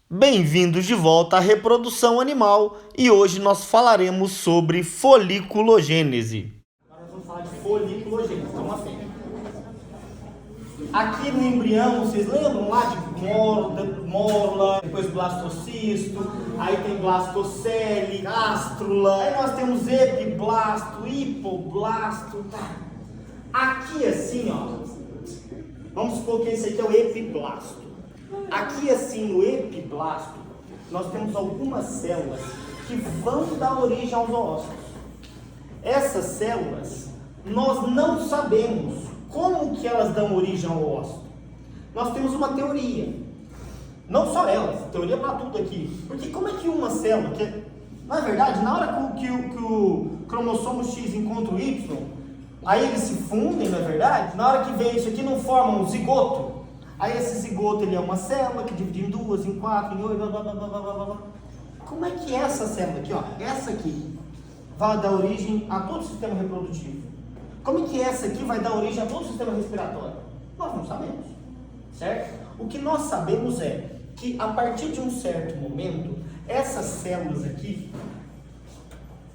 Bem-vindos de volta à reprodução animal e hoje nós falaremos sobre foliculogênese. Agora nós vamos falar de foliculogênese, então assim. Aqui no embrião, vocês lembram lá de mórula, depois blastocisto, aí tem blastocele, gástrula, aí nós temos epiblasto, hipoblasto, tá? Aqui assim, ó, vamos supor que esse aqui é o epiblasto. Aqui assim no epiblasto, nós temos algumas células que vão dar origem aos oócitos. Essas células, nós não sabemos como que elas dão origem ao oócito. Nós temos uma teoria, não só elas, teoria para tudo aqui. Porque como é que uma célula, na verdade, na hora que o cromossomo X encontra o Y, aí eles se fundem, na verdade, na hora que vem isso aqui não forma um zigoto. Aí esse zigoto ele é uma célula que divide em duas, em quatro, em oito, blá, blá, blá, blá, blá, blá. Como é que essa célula aqui, ó, essa aqui, vai dar origem a todo o sistema reprodutivo? Como é que essa aqui vai dar origem a todo o sistema respiratório? Nós não sabemos, certo? O que nós sabemos é que a partir de um certo momento, essas células aqui,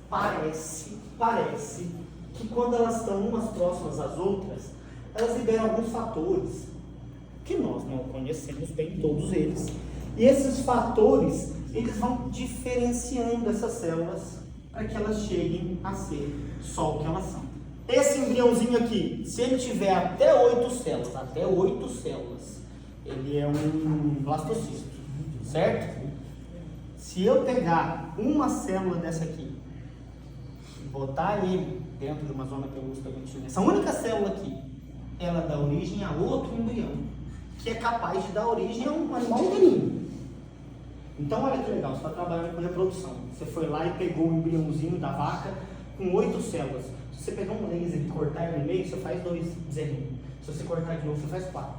parece que quando elas estão umas próximas às outras, elas liberam alguns fatores que nós não conhecemos bem todos eles. E esses fatores, eles vão diferenciando essas células para que elas cheguem a ser só o que elas são. Esse embriãozinho aqui, se ele tiver até 8 células, ele é um blastocisto, certo? Se eu pegar uma célula dessa aqui e botar ele dentro de uma zona pelúcida contínua, essa única célula aqui, ela dá origem a outro embrião, que é capaz de dar origem a um animal inteirinho. Então olha que legal, você está trabalhando com reprodução. Você foi lá e pegou o embriãozinho da vaca com 8 células. Se você pegar um laser e cortar ele no meio, você faz 2 bezerrinhos. Se você cortar de novo, você faz 4.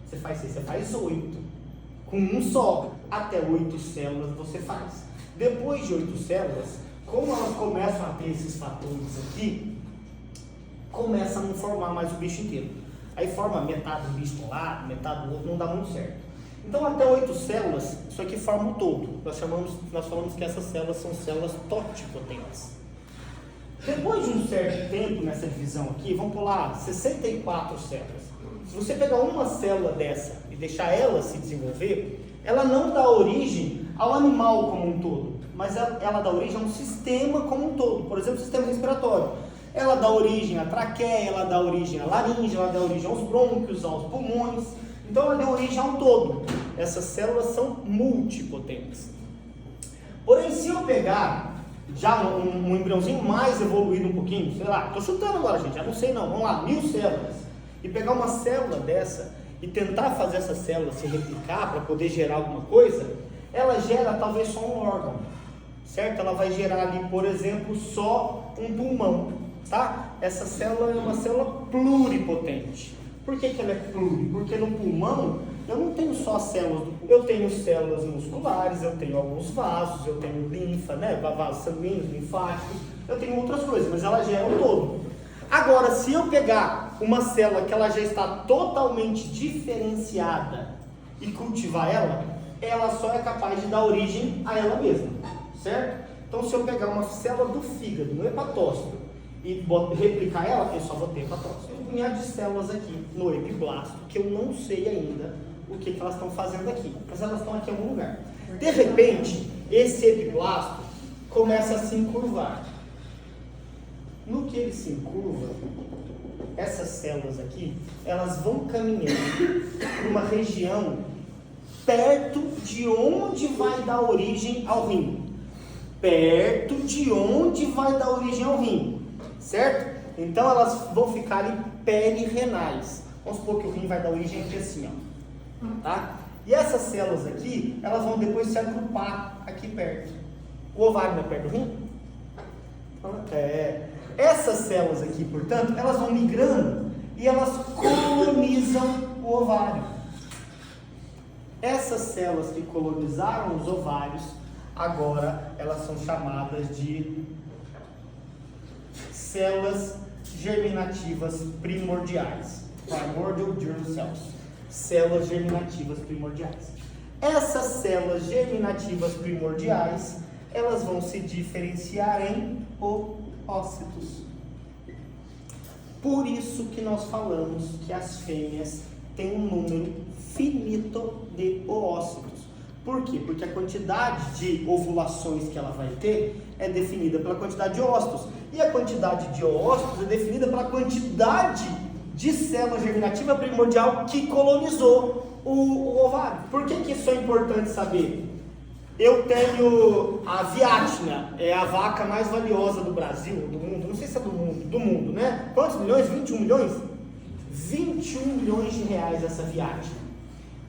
Você faz 6, você faz 8. Com um só, até 8 células você faz. Depois de 8 células, como elas começam a ter esses fatores aqui, começam a não formar mais o bicho inteiro. Aí forma metade do bicho de um lado, metade do outro, não dá muito certo. Então até 8 células, isso aqui forma o todo. Nós falamos que essas células são células totipotentes. Depois de um certo tempo nessa divisão aqui, vamos pular 64 células. Se você pegar uma célula dessa e deixar ela se desenvolver, ela não dá origem ao animal como um todo, mas ela dá origem a um sistema como um todo. Por exemplo, o sistema respiratório. Ela dá origem à traqueia, ela dá origem à laringe, ela dá origem aos brônquios, aos pulmões. Então ela deu origem ao todo. Essas células são multipotentes. Porém, se eu pegar já um embriãozinho mais evoluído um pouquinho, sei lá, estou chutando agora, gente, já não sei não, vamos lá, 1000 células, e pegar uma célula dessa e tentar fazer essa célula se replicar para poder gerar alguma coisa, ela gera talvez só um órgão, certo? Ela vai gerar ali, por exemplo, só um pulmão. Tá? Essa célula é uma célula pluripotente. Por que ela é pluri? Porque no pulmão eu não tenho só células, eu tenho células musculares, eu tenho alguns vasos, eu tenho linfa, né? Vasos sanguíneos, linfáticos, eu tenho outras coisas, mas ela gera um todo. Agora, se eu pegar uma célula que ela já está totalmente diferenciada e cultivar ela, ela só é capaz de dar origem a ela mesma, certo? Então, se eu pegar uma célula do fígado, no hepatócito, e replicar ela, eu só vou ter hepatócito. Tem um punhado de células aqui no epiblasto, que eu não sei ainda o que elas estão fazendo aqui, mas elas estão aqui em algum lugar. De repente, esse epiblasto começa a se encurvar. No que ele se encurva, essas células aqui, elas vão caminhando para uma região perto de onde vai dar origem ao rim. Perto de onde vai dar origem ao rim. Certo? Então elas vão ficar ali perirenais. Vamos supor que o rim vai dar origem aqui assim, ó. Tá? E essas células aqui, elas vão depois se agrupar aqui perto. O ovário não é perto do rim? Essas células aqui, portanto, elas vão migrando e elas colonizam o ovário. Essas células que colonizaram os ovários, agora elas são chamadas de células germinativas primordiais, primordial germ cells, células germinativas primordiais. Essas células germinativas primordiais, elas vão se diferenciar em oócitos. Por isso que nós falamos que as fêmeas têm um número finito de oócitos. Por quê? Porque a quantidade de ovulações que ela vai ter é definida pela quantidade de ócitos. E a quantidade de ócitos é definida pela quantidade de célula germinativa primordial que colonizou o ovário. Por que isso é importante saber? Eu tenho a viátina, é a vaca mais valiosa do Brasil, do mundo, não sei se é do mundo, né? Quantos milhões? 21 milhões? 21 milhões de reais essa viátina.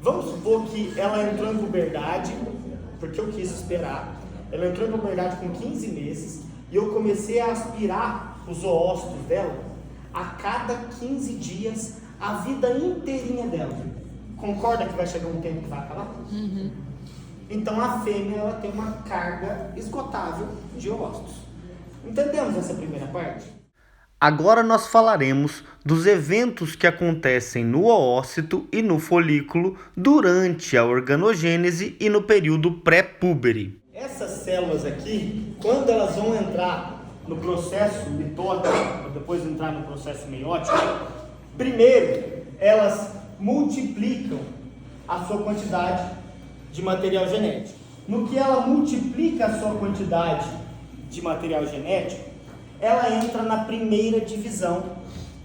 Vamos supor que ela entrou em puberdade, porque eu quis esperar. Ela entrou em puberdade com 15 meses e eu comecei a aspirar os oócitos dela a cada 15 dias, a vida inteirinha dela. Concorda que vai chegar um tempo que vai acabar? Uhum. Então a fêmea ela tem uma carga esgotável de oócitos. Entendemos essa primeira parte? Agora nós falaremos dos eventos que acontecem no oócito e no folículo durante a organogênese e no período pré-púbere. Essas células aqui, quando elas vão entrar no processo mitótico, depois entrar no processo meiótico, primeiro elas multiplicam a sua quantidade de material genético. No que ela multiplica a sua quantidade de material genético, ela entra na primeira divisão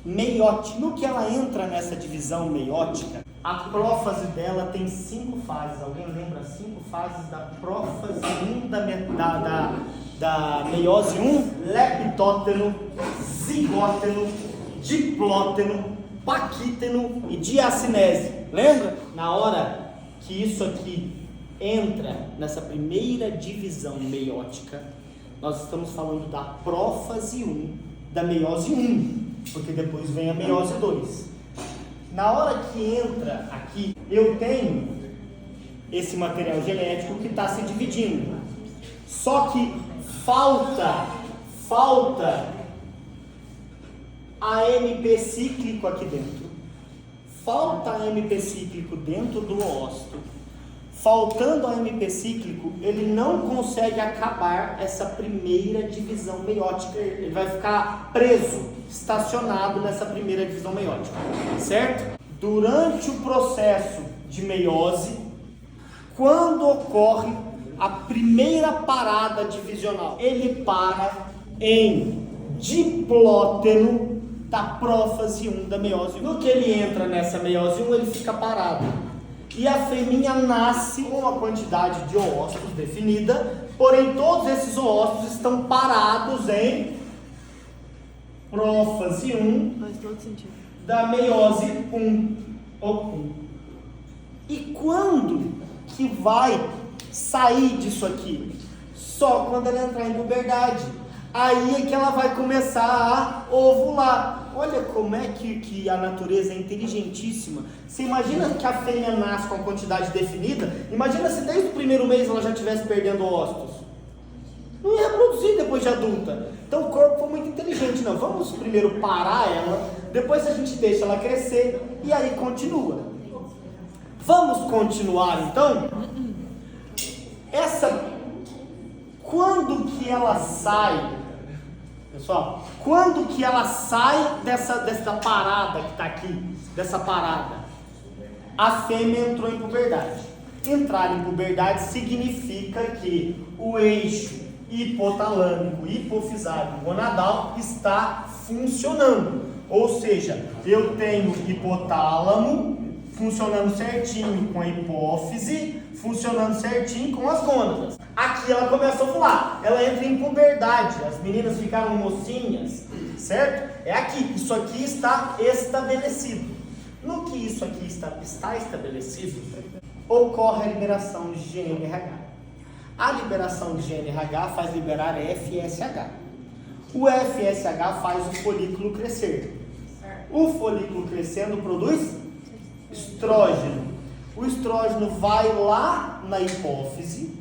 meiótica. No que ela entra nessa divisão meiótica, a prófase dela tem 5 fases. Alguém lembra 5 fases da prófase 1 da meiose 1? Leptóteno, zigóteno, diplóteno, paquíteno e diacinese. Lembra? Na hora que isso aqui entra nessa primeira divisão meiótica, nós estamos falando da prófase 1 da meiose 1, porque depois vem a meiose 2. Na hora que entra aqui, eu tenho esse material genético que está se dividindo. Só que falta AMP cíclico aqui dentro. Falta AMP cíclico dentro do oócito. Faltando AMP cíclico, ele não consegue acabar essa primeira divisão meiótica. Ele vai ficar preso, estacionado nessa primeira divisão meiótica, certo? Durante o processo de meiose, quando ocorre a primeira parada divisional, ele para em diplóteno da prófase 1 da meiose 1. No que ele entra nessa meiose 1, ele fica parado. E a fêmea nasce com uma quantidade de oócitos definida, porém todos esses oócitos estão parados em prófase 1 da meiose 1. E quando que vai sair disso aqui? Só quando ela entrar em puberdade. Aí é que ela vai começar a ovular. Olha como é que a natureza é inteligentíssima. Você imagina que a fêmea nasce com a quantidade definida? Imagina se desde o primeiro mês ela já estivesse perdendo ócitos. Não ia reproduzir depois de adulta. Então o corpo foi muito inteligente. Não, vamos primeiro parar ela, depois a gente deixa ela crescer e aí continua. Vamos continuar então? Quando que ela sai? Pessoal, quando que ela sai dessa parada que está aqui, dessa parada? A fêmea entrou em puberdade. Entrar em puberdade significa que o eixo hipotalâmico, hipofisário, gonadal está funcionando. Ou seja, eu tenho hipotálamo funcionando certinho com a hipófise, funcionando certinho com as gônadas. Aqui ela começa a ovular, ela entra em puberdade, as meninas ficaram mocinhas, certo? É aqui, isso aqui está estabelecido. No que isso aqui está estabelecido, ocorre a liberação de GNRH. A liberação de GNRH faz liberar FSH. O FSH faz o folículo crescer. O folículo crescendo produz estrógeno. O estrógeno vai lá na hipófise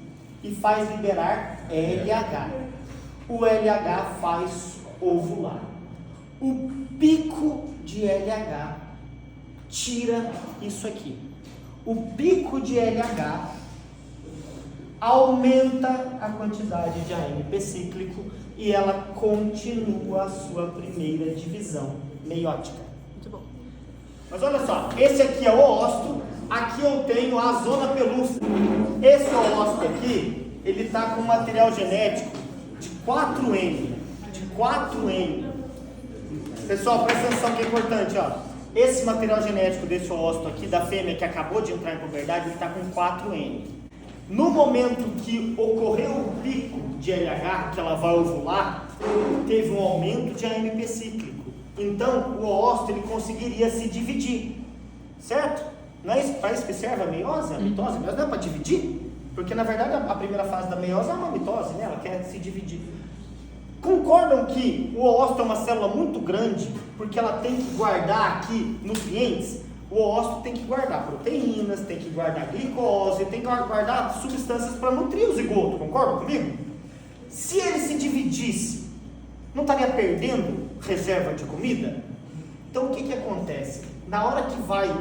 e faz liberar LH. O LH faz ovular. O pico de LH tira isso aqui. o pico de LH aumenta a quantidade de AMP cíclico e ela continua a sua primeira divisão meiótica. Muito bom. Mas olha só, esse aqui é o oócito, aqui eu tenho a zona pelúcida. Esse oócito aqui, ele está com material genético de 4N. De 4N. Pessoal, presta atenção que é importante, ó. Esse material genético desse oócito aqui, da fêmea que acabou de entrar em puberdade, ele está com 4N. No momento que ocorreu o pico de LH, que ela vai ovular, teve um aumento de AMP cíclico. Então, o oócito ele conseguiria se dividir, certo? Não é para isso que serve a meiose, a mitose, mas não é para dividir? Porque, na verdade, a primeira fase da meiose é uma mitose, né? Ela quer se dividir. Concordam que o oócito é uma célula muito grande, porque ela tem que guardar aqui nutrientes? O oócito tem que guardar proteínas, tem que guardar glicose, tem que guardar substâncias para nutrir o zigoto, concordam comigo? Se ele se dividisse, não estaria perdendo reserva de comida? Então o que acontece? Na hora que vai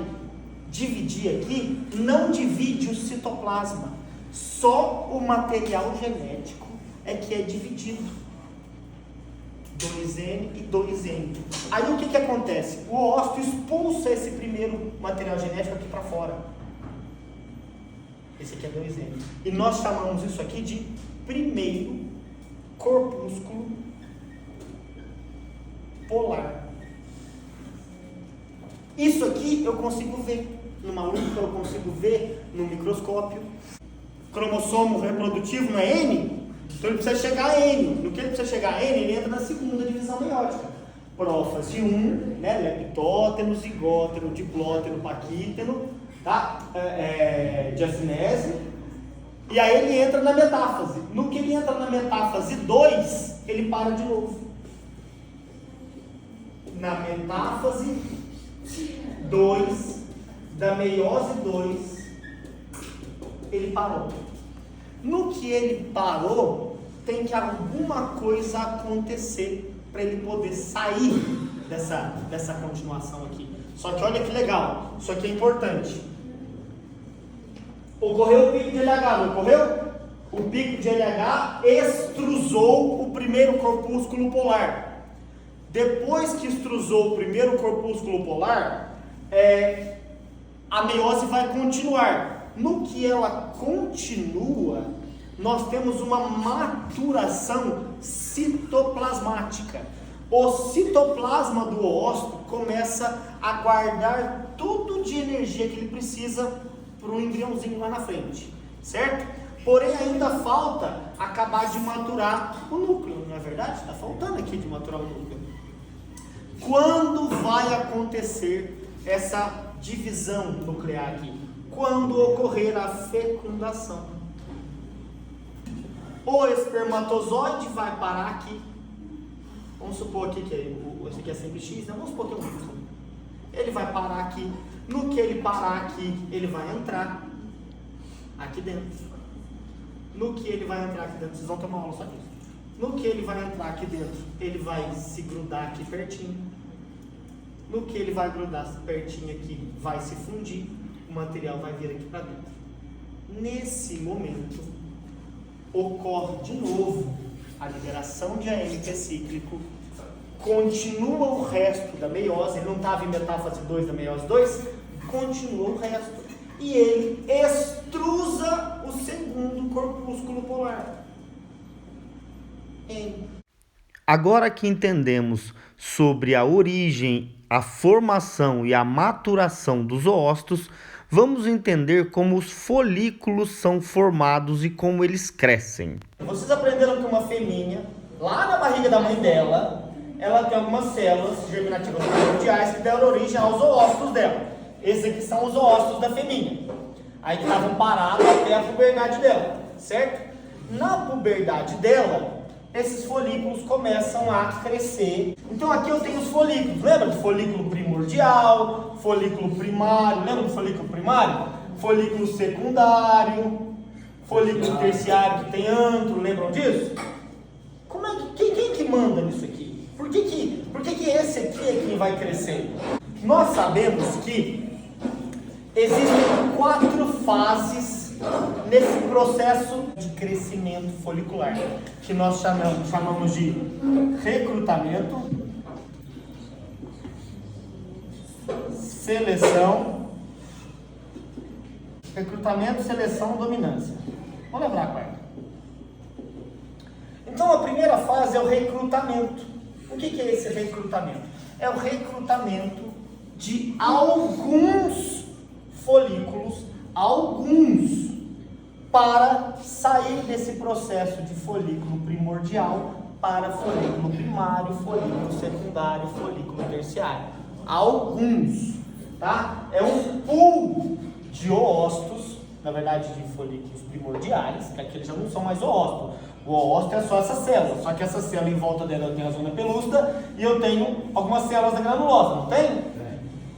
dividir aqui, não divide o citoplasma, só o material genético é que é dividido. 2N e 2N. Aí o que acontece? O oócito expulsa esse primeiro material genético aqui para fora. Esse aqui é 2N. E nós chamamos isso aqui de primeiro corpúsculo polar. Isso aqui eu consigo ver numa lupa, eu consigo ver no microscópio. Cromossomo reprodutivo não é N? Então ele precisa chegar a N. No que ele precisa chegar a N, ele entra na segunda divisão meiótica. Prófase 1, né? Leptóteno, zigóteno, diplóteno, paquíteno, tá? Diacinese. E aí ele entra na metáfase. No que ele entra na metáfase 2, ele para de novo. Na metáfase 2, da meiose 2, ele parou. No que ele parou, tem que alguma coisa acontecer para ele poder sair dessa continuação aqui. Só que olha que legal, isso aqui é importante. Ocorreu o pico de LH, não ocorreu? O pico de LH extrusou o primeiro corpúsculo polar. Depois que extrusou o primeiro corpúsculo polar, a meiose vai continuar. No que ela continua, nós temos uma maturação citoplasmática. O citoplasma do oócito começa a guardar tudo de energia que ele precisa para o embriãozinho lá na frente, certo? Porém, ainda falta acabar de maturar o núcleo, não é verdade? Está faltando aqui de maturar o núcleo. Quando vai acontecer essa divisão nuclear aqui? Quando ocorrer a fecundação. O espermatozoide vai parar aqui. Vamos supor aqui que esse aqui é sempre X, né? Vamos supor que é um Y. Ele vai parar aqui. No que ele parar aqui, ele vai entrar aqui dentro. No que ele vai entrar aqui dentro, vocês vão ter uma aula só disso. No que ele vai entrar aqui dentro, ele vai se grudar aqui pertinho. No que ele vai grudar pertinho aqui, vai se fundir. O material vai vir aqui para dentro. Nesse momento, ocorre de novo a liberação de AMP cíclico, continua o resto da meiose, ele não estava em metáfase 2 da meiose 2, continua o resto, e ele extrusa o segundo corpúsculo polar. Agora que entendemos sobre a origem, a formação e a maturação dos oócitos, vamos entender como os folículos são formados e como eles crescem. Vocês aprenderam que uma feminha, lá na barriga da mãe dela, ela tem algumas células germinativas primordiais que deram origem aos oócitos dela. Esses aqui são os oócitos da feminha. Aí que estavam parados até a puberdade dela, certo? Na puberdade dela, esses folículos começam a crescer. Então aqui eu tenho os folículos. Lembra do folículo primordial, folículo primário? Lembra do folículo primário? Folículo secundário, folículo terciário que tem antro, lembram disso? Quem que manda nisso aqui? Por que esse aqui é quem vai crescer? Nós sabemos que existem 4 fases nesse processo de crescimento folicular, que nós chamamos de recrutamento, seleção, seleção, dominância. Vamos lembrar a quarta. Então a primeira fase é o recrutamento. O que é esse recrutamento? É o recrutamento de alguns folículos, para sair desse processo de folículo primordial para folículo primário, folículo secundário, folículo terciário. Alguns, tá? É um pool de oócitos, na verdade de folículos primordiais, que aqueles já não são mais oócitos. O oócito é só essa célula, só que essa célula em volta dela eu tenho a zona pelúcida e eu tenho algumas células da granulosa, não tem?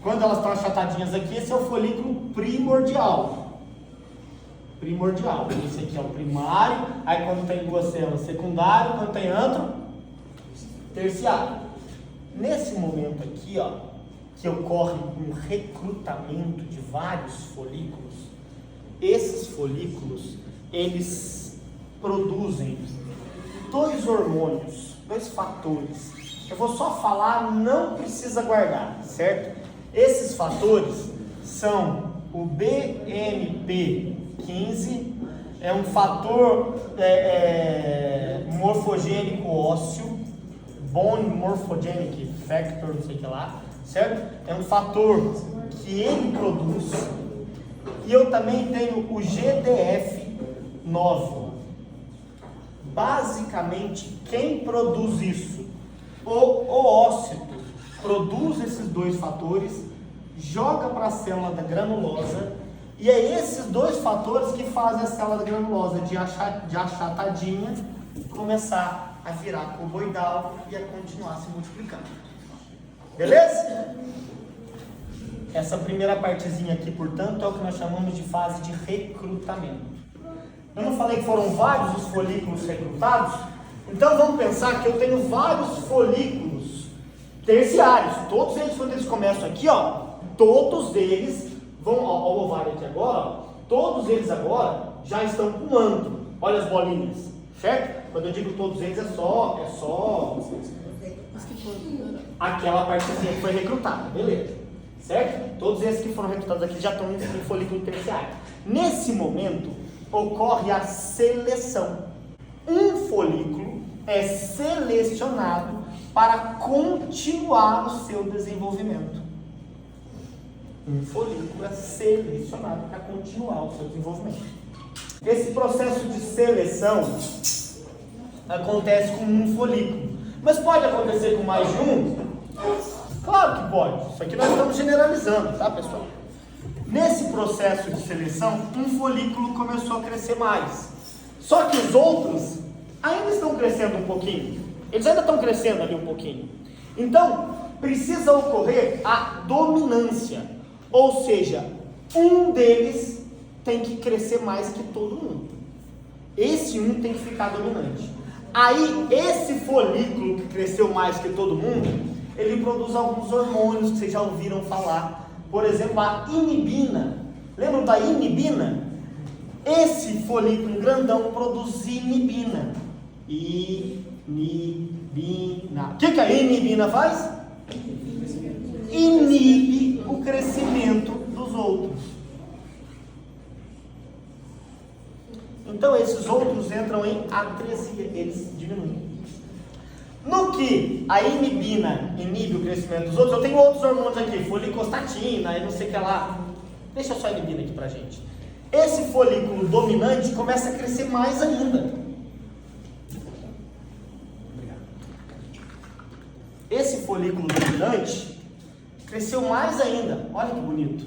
Quando elas estão achatadinhas aqui, esse é o folículo primordial. Esse aqui é o primário, aí quando tem 2 células, secundário, quando tem antro, terciário. Nesse momento aqui, ó, que ocorre um recrutamento de vários folículos, esses folículos, eles produzem 2 hormônios, 2 fatores. Eu vou só falar, não precisa guardar, certo? Esses fatores são o BMP15, é um fator morfogênico ósseo, Bone Morphogenic Factor, não sei o que lá, certo? É um fator que ele produz. E eu também tenho o GDF9. Basicamente, quem produz isso? O oócito produz esses 2 fatores, joga para a célula da granulosa, e é esses 2 fatores que fazem a célula da granulosa de achatadinha começar a virar cuboidal e a continuar se multiplicando. Beleza? Essa primeira partezinha aqui, portanto, é o que nós chamamos de fase de recrutamento. Eu não falei que foram vários os folículos recrutados? Então vamos pensar que eu tenho vários folículos terciários. Todos eles, quando eles começam aqui, ó, todos eles vão, ó, o ovário aqui agora, ó, todos eles agora já estão com antro. Olha as bolinhas, certo? Quando eu digo todos eles, é só aquela partezinha que foi recrutada, beleza? Certo? Todos esses que foram recrutados aqui já estão em folículo terciário. Nesse momento, ocorre a seleção. Um folículo é selecionado para continuar o seu desenvolvimento. Um folículo é selecionado para continuar o seu desenvolvimento. Esse processo de seleção acontece com um folículo. Mas pode acontecer com mais de um? Claro que pode. Isso aqui nós estamos generalizando, tá, pessoal? Nesse processo de seleção, um folículo começou a crescer mais. Só que os outros ainda estão crescendo um pouquinho. Eles ainda estão crescendo ali um pouquinho. Então, precisa ocorrer a dominância. Ou seja, um deles tem que crescer mais que todo mundo. Esse um tem que ficar dominante. Aí, esse folículo que cresceu mais que todo mundo, ele produz alguns hormônios que vocês já ouviram falar. Por exemplo, a inibina. Lembram da inibina? Esse folículo grandão produz inibina. Inibina. O que a inibina faz? Inibe o crescimento dos outros. Então esses outros entram em atresia, eles diminuem. No que a inibina inibe o crescimento dos outros, eu tenho outros hormônios aqui, folicostatina e não sei o que lá. Deixa só a inibina aqui pra gente. Esse folículo dominante começa a crescer mais ainda. Esse folículo dominante cresceu mais ainda. Olha que bonito.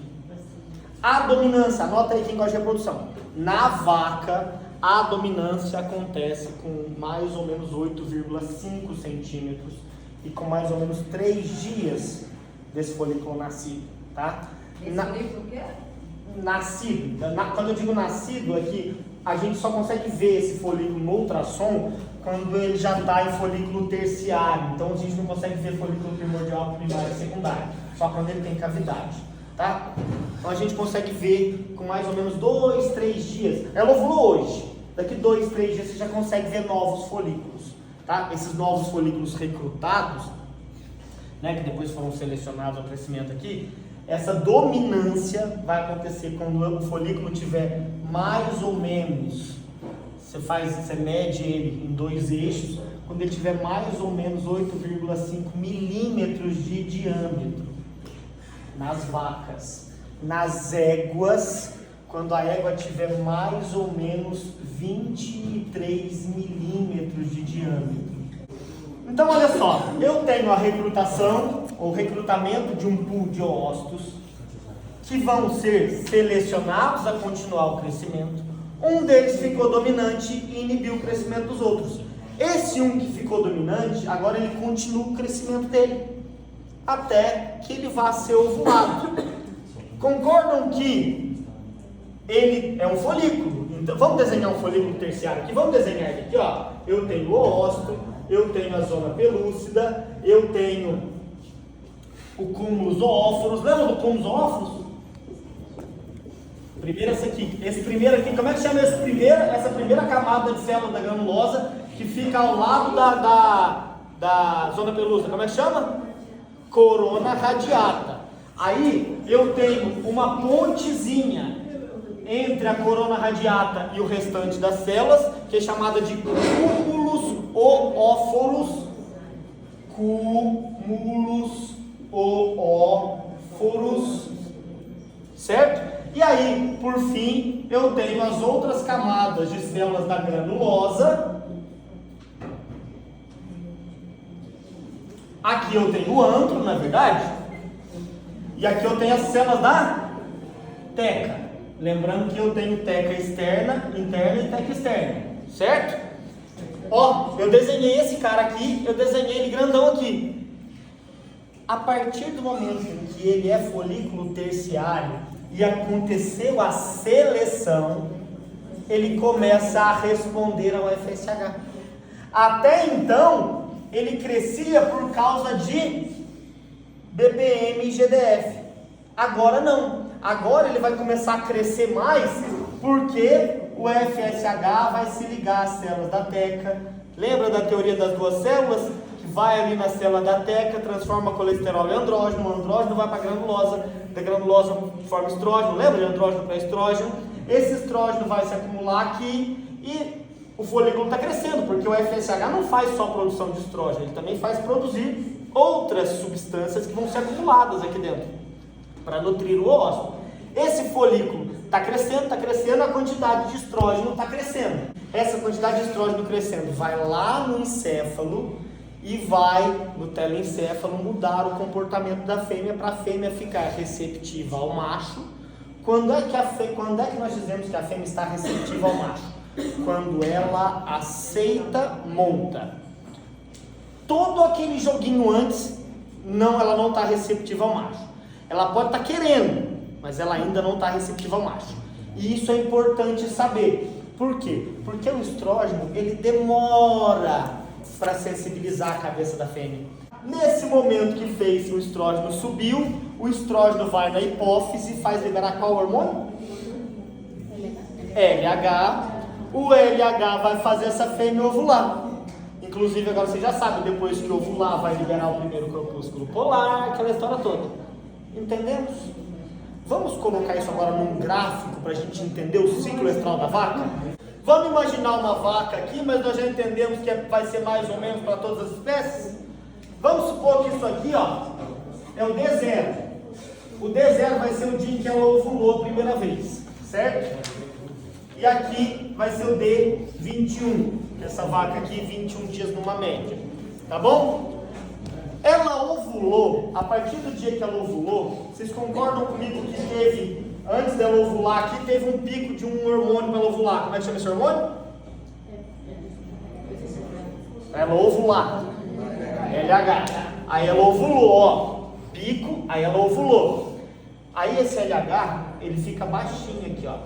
A dominância, anota aí quem gosta de reprodução. Na vaca, a dominância acontece com mais ou menos 8,5 centímetros e com mais ou menos 3 dias desse folículo nascido, tá? Folículo o quê? Nascido. Quando eu digo nascido, aqui a gente só consegue ver esse folículo no ultrassom quando ele já está em folículo terciário. Então a gente não consegue ver folículo primordial, primário e secundário, só quando ele tem cavidade. tá? Então a gente consegue ver com mais ou menos 2, 3 dias. Ela ovulou hoje. Daqui 2, 3 dias você já consegue ver novos folículos, tá? Esses novos folículos recrutados, né, que depois foram selecionados ao crescimento aqui, essa dominância vai acontecer quando o folículo tiver mais ou menos, você mede ele em 2 eixos, quando ele tiver mais ou menos 8,5 milímetros de diâmetro nas vacas. Nas éguas, quando a égua tiver mais ou menos 23 milímetros de diâmetro. Então olha só, eu tenho a recrutação, ou recrutamento de um pool de oócitos, que vão ser selecionados a continuar o crescimento. Um deles ficou dominante e inibiu o crescimento dos outros. Esse um que ficou dominante, agora ele continua o crescimento dele, até que ele vá ser ovulado. Concordam que ele é um folículo? Então, vamos desenhar um folículo terciário aqui? Vamos desenhar ele aqui, ó. Eu tenho o oócito, eu tenho a zona pelúcida, eu tenho o cúmulo zoóforos. Lembra do cúmulo zoóforos? Primeiro esse primeiro aqui, como é que chama essa primeira camada de célula da granulosa que fica ao lado da zona pelúcida? Como é que chama? Corona radiata. Aí eu tenho uma pontezinha entre a corona radiata e o restante das células, que é chamada de cúmulos oóforos. Cúmulos oóforos, certo? E aí, por fim, eu tenho as outras camadas de células da granulosa. Aqui eu tenho o antro, na verdade. E aqui eu tenho as células da teca. Lembrando que eu tenho teca externa, interna e teca externa, certo? Ó, eu desenhei esse cara aqui, eu desenhei ele grandão aqui. A partir do momento em que ele é folículo terciário e aconteceu a seleção, ele começa a responder ao FSH. Até então, ele crescia por causa de BPM e GDF. Agora não. Agora ele vai começar a crescer mais porque o FSH vai se ligar às células da teca. Lembra da teoria das duas células? Que vai ali na célula da teca, transforma colesterol em andrógeno, o andrógeno vai para a granulosa, da granulosa forma estrógeno, lembra de andrógeno para estrógeno? Esse estrógeno vai se acumular aqui e o folículo está crescendo, porque o FSH não faz só produção de estrógeno, ele também faz produzir outras substâncias que vão ser acumuladas aqui dentro, para nutrir o osso. Esse folículo está crescendo, a quantidade de estrógeno está crescendo. Essa quantidade de estrógeno crescendo vai lá no encéfalo e vai no telencéfalo mudar o comportamento da fêmea para a fêmea ficar receptiva ao macho. Quando é que nós dizemos que a fêmea está receptiva ao macho? Quando ela aceita monta. Todo aquele joguinho antes, ela não está receptiva ao macho. Ela pode estar querendo, mas ela ainda não está receptiva ao macho. E isso é importante saber. Por quê? Porque o estrógeno, ele demora para sensibilizar a cabeça da fêmea. Nesse momento que fez o estrógeno subiu, o estrógeno vai na hipófise e faz liberar qual hormônio? LH. O LH vai fazer essa fêmea ovular. Inclusive agora você já sabe, depois que ovular vai liberar o primeiro corpúsculo polar, aquela história toda. Entendemos? Vamos colocar isso agora num gráfico para a gente entender o ciclo estral da vaca? Vamos imaginar uma vaca aqui, mas nós já entendemos que vai ser mais ou menos para todas as espécies? Vamos supor que isso aqui, ó, é o D0. O D0 vai ser o dia em que ela ovulou a primeira vez, certo? E aqui vai ser o D21, essa vaca aqui, 21 dias numa média, tá bom? Ela ovulou, a partir do dia que ela ovulou, vocês concordam comigo que teve, antes dela ovular aqui, teve um pico de um hormônio para ela ovular. Como é que chama esse hormônio? Ela ovular. LH. Aí ela ovulou, ó. Pico, aí ela ovulou. Aí esse LH, ele fica baixinho aqui, ó.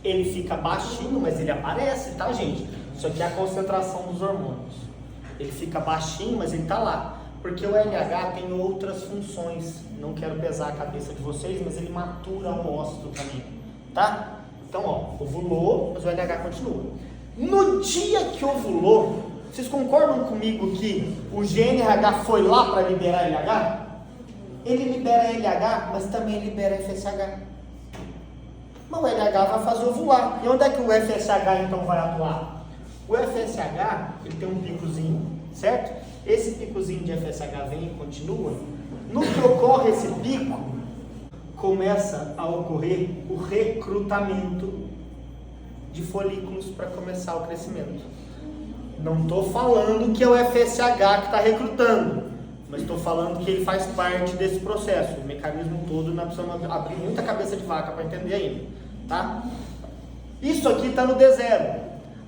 Ele fica baixinho, mas ele aparece, tá, gente? Isso aqui é a concentração dos hormônios. Ele fica baixinho, mas ele tá lá. Porque o LH tem outras funções. Não quero pesar a cabeça de vocês, mas ele matura o ócito também, tá? Então, ó, ovulou, mas o LH continua. No dia que ovulou, vocês concordam comigo que o GNRH foi lá para liberar LH? Ele libera LH, mas também libera FSH. Mas o LH vai fazer ovular. E onde é que o FSH então vai atuar? O FSH, ele tem um picozinho, certo? Esse picozinho de FSH vem e continua. No que ocorre esse pico, começa a ocorrer o recrutamento de folículos para começar o crescimento. Não estou falando que é o FSH que está recrutando, mas estou falando que ele faz parte desse processo. O mecanismo todo, nós precisamos abrir muita cabeça de vaca para entender ainda, tá? Isso aqui está no D0.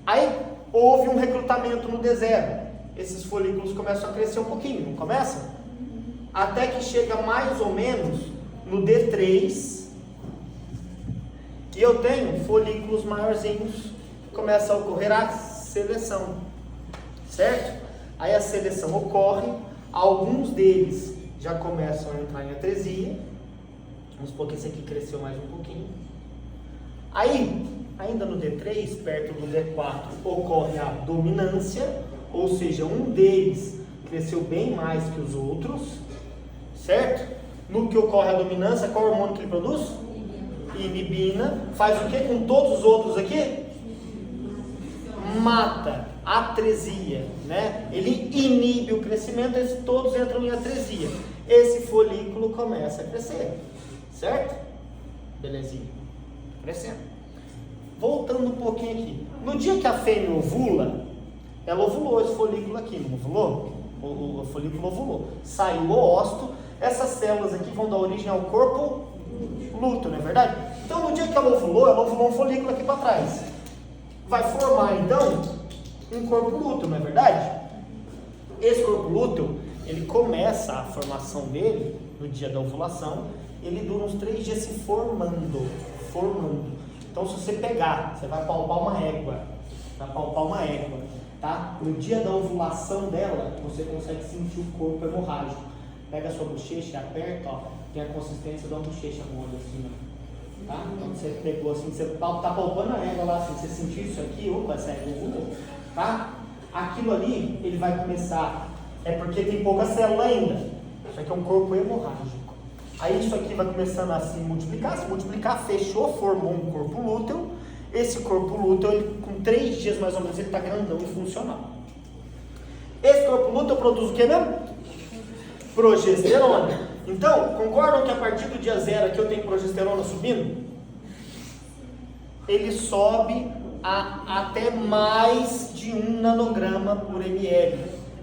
Aí houve um recrutamento no D0. Esses folículos começam a crescer um pouquinho, não começa? Até que chega mais ou menos no D3 e eu tenho folículos maiorzinhos, começa a ocorrer a seleção, certo? Aí a seleção ocorre, alguns deles já começam a entrar em atresia, vamos supor que esse aqui cresceu mais um pouquinho. Aí, ainda no D3, perto do D4, ocorre a dominância, ou seja, um deles cresceu bem mais que os outros, certo? No que ocorre a dominância, qual é o hormônio que ele produz? Inibina. Faz o que com todos os outros aqui? Mata, atresia, né? Ele inibe o crescimento, eles todos entram em atresia. Esse folículo começa a crescer, certo? Belezinha, crescendo. Voltando um pouquinho aqui. No dia que a fêmea ovula, ela ovulou esse folículo aqui, não ovulou? O folículo ovulou. Saiu o ócito. Essas células aqui vão dar origem ao corpo lúteo, não é verdade? Então, no dia que ela ovulou um folículo aqui para trás. Vai formar, então, um corpo lúteo, não é verdade? Esse corpo lúteo, ele começa a formação dele no dia da ovulação. Ele dura uns 3 dias se formando. Então, se você pegar, você vai palpar uma égua. Tá? No dia da ovulação dela, você consegue sentir o corpo hemorrágico. Pega a sua bochecha, aperta, ó, tem a consistência de uma bochecha mole assim, ó. Tá? Então você pegou assim, você tá palpando a égua lá, assim, você sentiu isso aqui, opa, essa égua ovulou, tá? Aquilo ali, ele vai começar, é porque tem pouca célula ainda, isso aqui é um corpo hemorrágico. Aí isso aqui vai começando a se multiplicar, fechou, formou um corpo lúteo. Esse corpo lúteo, ele, com 3 dias mais ou menos, ele está grandão e funcional. Esse corpo lúteo produz o que mesmo? Progesterona. Então, concordam que a partir do dia 0 aqui eu tenho progesterona subindo? Ele sobe a até mais de 1 nanograma por ml,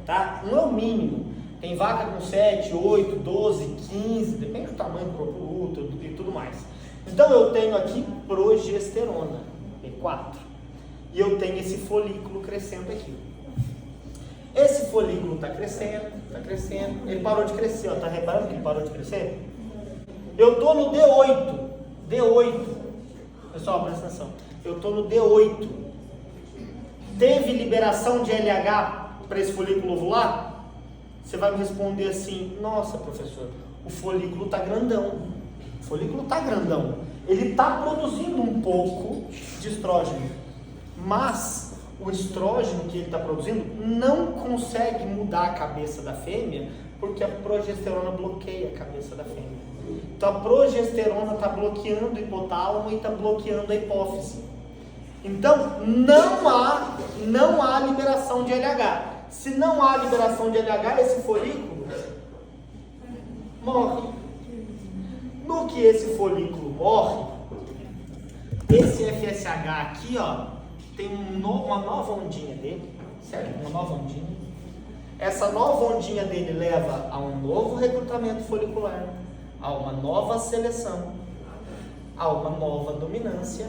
tá? Não é o mínimo. Tem vaca com 7, 8, 12, 15, depende do tamanho do corpo lúteo e tudo mais. Então eu tenho aqui progesterona, P4. E eu tenho esse folículo crescendo aqui. Esse folículo está crescendo, ele parou de crescer, ó, tá reparando que ele parou de crescer? Eu estou no D8, pessoal, presta atenção, eu estou no D8, teve liberação de LH para esse folículo ovular? Você vai me responder assim, nossa professor, o folículo está grandão, ele está produzindo um pouco de estrógeno, mas o estrógeno que ele está produzindo não consegue mudar a cabeça da fêmea, porque a progesterona bloqueia a cabeça da fêmea. Então a progesterona está bloqueando o hipotálamo e está bloqueando a hipófise. Então não há liberação de LH. Se não há liberação de LH, esse folículo morre. No que esse folículo morre, esse FSH aqui, ó, tem uma nova ondinha dele, certo? Uma nova ondinha. Essa nova ondinha dele leva a um novo recrutamento folicular, a uma nova seleção, a uma nova dominância.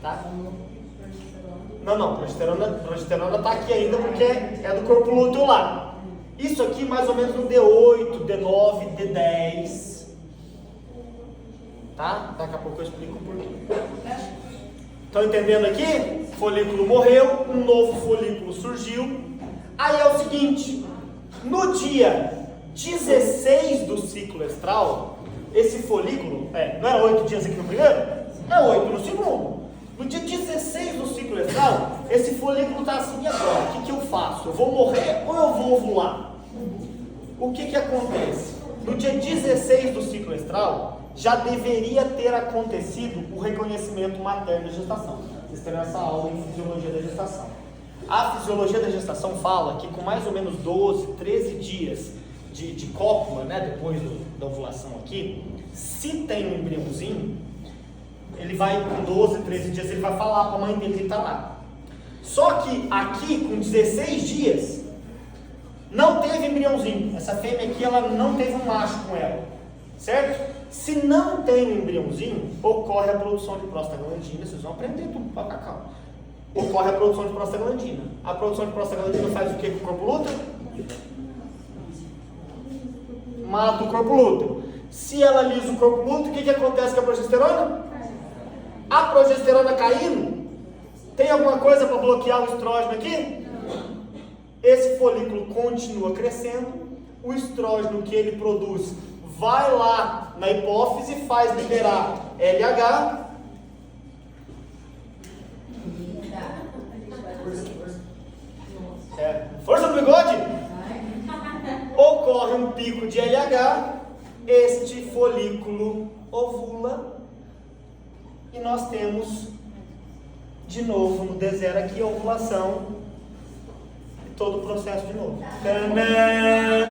Tá? Não, progesterona tá aqui ainda porque é do corpo lúteo lá. Isso aqui mais ou menos no D8, D9, D10. Tá? Daqui a pouco eu explico por quê. Estão entendendo aqui? O folículo morreu, um novo folículo surgiu. Aí é o seguinte, no dia 16 do ciclo estral, esse folículo, não era 8 dias aqui no primeiro? É 8 no segundo. No dia 16 do ciclo estral, esse folículo está assim, e agora? O que eu faço? Eu vou morrer ou eu vou ovular? O que acontece? No dia 16 do ciclo estral, já deveria ter acontecido o reconhecimento materno da gestação. Vocês terão essa aula em fisiologia da gestação. A fisiologia da gestação fala que com mais ou menos 12, 13 dias de cópula, né, depois da ovulação aqui, se tem um embriãozinho, ele vai com 12, 13 dias, ele vai falar para a mãe dele que está lá. Só que aqui, com 16 dias, não teve embriãozinho. Essa fêmea aqui, ela não teve um macho com ela, certo? Se não tem um embriãozinho, ocorre a produção de prostaglandina. Vocês vão aprender tudo para cacau. Ocorre a produção de prostaglandina. A produção de prostaglandina faz o que com o corpo lúteo? Mata o corpo lúteo. Se ela lisa o corpo lúteo, o que acontece com a progesterona? A progesterona caindo, tem alguma coisa para bloquear o estrógeno aqui? Esse folículo continua crescendo, o estrógeno que ele produz vai lá na hipófise e faz liberar LH. Força do bigode! Ocorre um pico de LH, este folículo ovula e nós temos de novo no D0 aqui a ovulação e todo o processo de novo. Tadã!